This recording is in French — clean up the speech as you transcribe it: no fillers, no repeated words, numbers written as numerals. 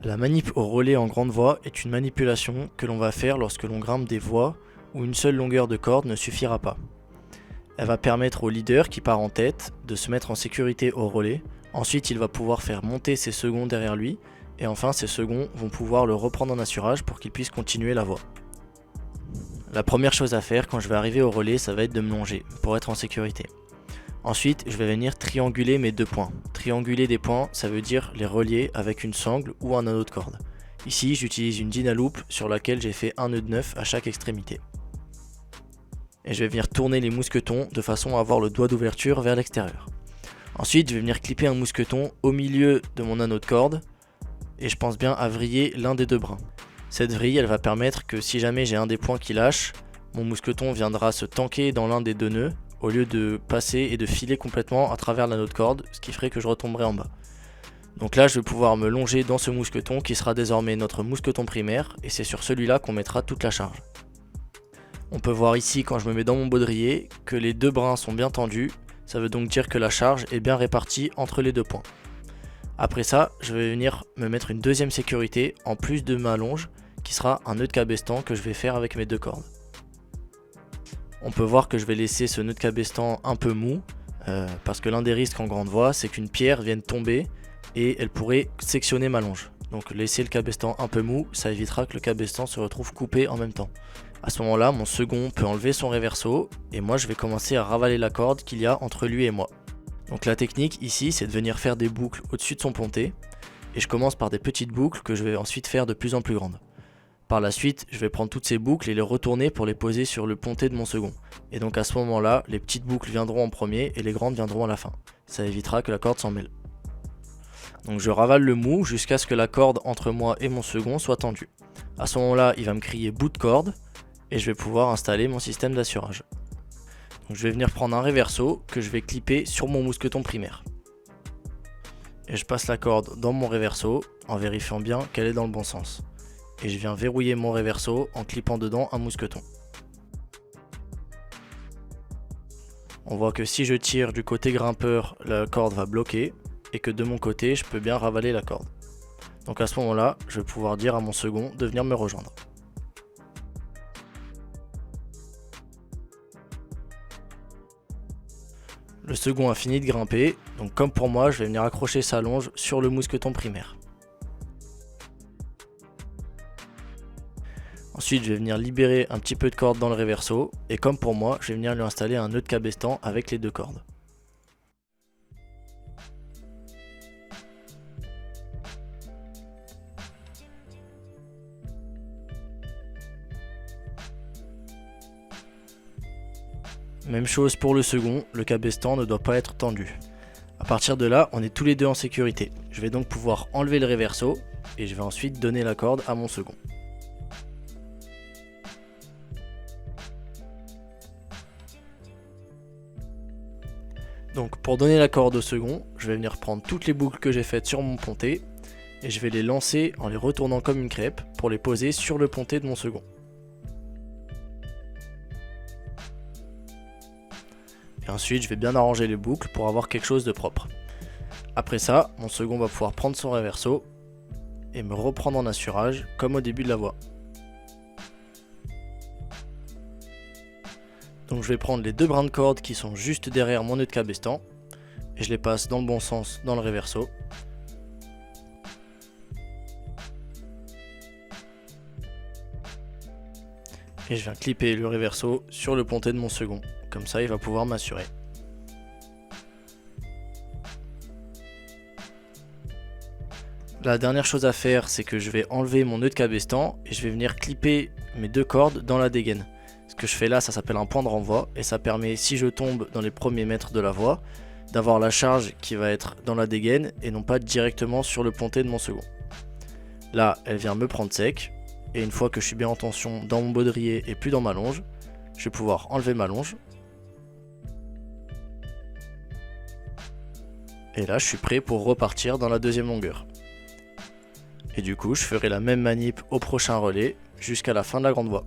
La manip au relais en grande voie est une manipulation que l'on va faire lorsque l'on grimpe des voies où une seule longueur de corde ne suffira pas. Elle va permettre au leader qui part en tête de se mettre en sécurité au relais, ensuite il va pouvoir faire monter ses seconds derrière lui, et enfin ses seconds vont pouvoir le reprendre en assurage pour qu'il puisse continuer la voie. La première chose à faire quand je vais arriver au relais, ça va être de me longer pour être en sécurité. Ensuite, je vais venir trianguler mes deux points. Trianguler des points, ça veut dire les relier avec une sangle ou un anneau de corde. Ici, j'utilise une Dynaloop sur laquelle j'ai fait un nœud de 9 à chaque extrémité. Et je vais venir tourner les mousquetons de façon à avoir le doigt d'ouverture vers l'extérieur. Ensuite, je vais venir clipper un mousqueton au milieu de mon anneau de corde et je pense bien à vriller l'un des deux brins. Cette vrille, elle va permettre que si jamais j'ai un des points qui lâche, mon mousqueton viendra se tanker dans l'un des deux nœuds au lieu de passer et de filer complètement à travers l'anneau de corde, ce qui ferait que je retomberai en bas. Donc là, je vais pouvoir me longer dans ce mousqueton qui sera désormais notre mousqueton primaire et c'est sur celui-là qu'on mettra toute la charge. On peut voir ici quand je me mets dans mon baudrier que les deux brins sont bien tendus, ça veut donc dire que la charge est bien répartie entre les deux points. Après ça, je vais venir me mettre une deuxième sécurité en plus de ma longe qui sera un nœud de cabestan que je vais faire avec mes deux cordes. On peut voir que je vais laisser ce nœud de cabestan un peu mou parce que l'un des risques en grande voie c'est qu'une pierre vienne tomber et elle pourrait sectionner ma longe. Donc laisser le cabestan un peu mou, ça évitera que le cabestan se retrouve coupé en même temps. À ce moment là, mon second peut enlever son réverso et moi je vais commencer à ravaler la corde qu'il y a entre lui et moi. Donc la technique ici c'est de venir faire des boucles au-dessus de son pontet et je commence par des petites boucles que je vais ensuite faire de plus en plus grandes. Par la suite, je vais prendre toutes ces boucles et les retourner pour les poser sur le pontet de mon second. Et donc à ce moment-là, les petites boucles viendront en premier et les grandes viendront à la fin. Ça évitera que la corde s'en mêle. Donc je ravale le mou jusqu'à ce que la corde entre moi et mon second soit tendue. À ce moment-là, il va me crier bout de corde et je vais pouvoir installer mon système d'assurage. Donc je vais venir prendre un réverso que je vais clipper sur mon mousqueton primaire. Et je passe la corde dans mon réverso en vérifiant bien qu'elle est dans le bon sens. Et je viens verrouiller mon réverso en clippant dedans un mousqueton. On voit que si je tire du côté grimpeur, la corde va bloquer et que de mon côté, je peux bien ravaler la corde. Donc à ce moment-là, je vais pouvoir dire à mon second de venir me rejoindre. Le second a fini de grimper, donc comme pour moi, je vais venir accrocher sa longe sur le mousqueton primaire. Ensuite, je vais venir libérer un petit peu de corde dans le réverso et comme pour moi, je vais venir lui installer un nœud de cabestan avec les deux cordes. Même chose pour le second, le cabestan ne doit pas être tendu. À partir de là, on est tous les deux en sécurité. Je vais donc pouvoir enlever le réverso et je vais ensuite donner la corde à mon second. Donc pour donner la corde au second, je vais venir prendre toutes les boucles que j'ai faites sur mon pontet et je vais les lancer en les retournant comme une crêpe pour les poser sur le pontet de mon second. Et ensuite je vais bien arranger les boucles pour avoir quelque chose de propre. Après ça, mon second va pouvoir prendre son réverso et me reprendre en assurage comme au début de la voie. Donc je vais prendre les deux brins de corde qui sont juste derrière mon nœud de cabestan et je les passe dans le bon sens dans le réverso. Et je viens clipper le réverso sur le pontet de mon second, comme ça il va pouvoir m'assurer. La dernière chose à faire, c'est que je vais enlever mon nœud de cabestan et je vais venir clipper mes deux cordes dans la dégaine. Ce que je fais là, ça s'appelle un point de renvoi et ça permet, si je tombe dans les premiers mètres de la voie, d'avoir la charge qui va être dans la dégaine et non pas directement sur le pontet de mon second. Là, elle vient me prendre sec et une fois que je suis bien en tension dans mon baudrier et plus dans ma longe, je vais pouvoir enlever ma longe. Et là, je suis prêt pour repartir dans la deuxième longueur. Et du coup, je ferai la même manip au prochain relais jusqu'à la fin de la grande voie.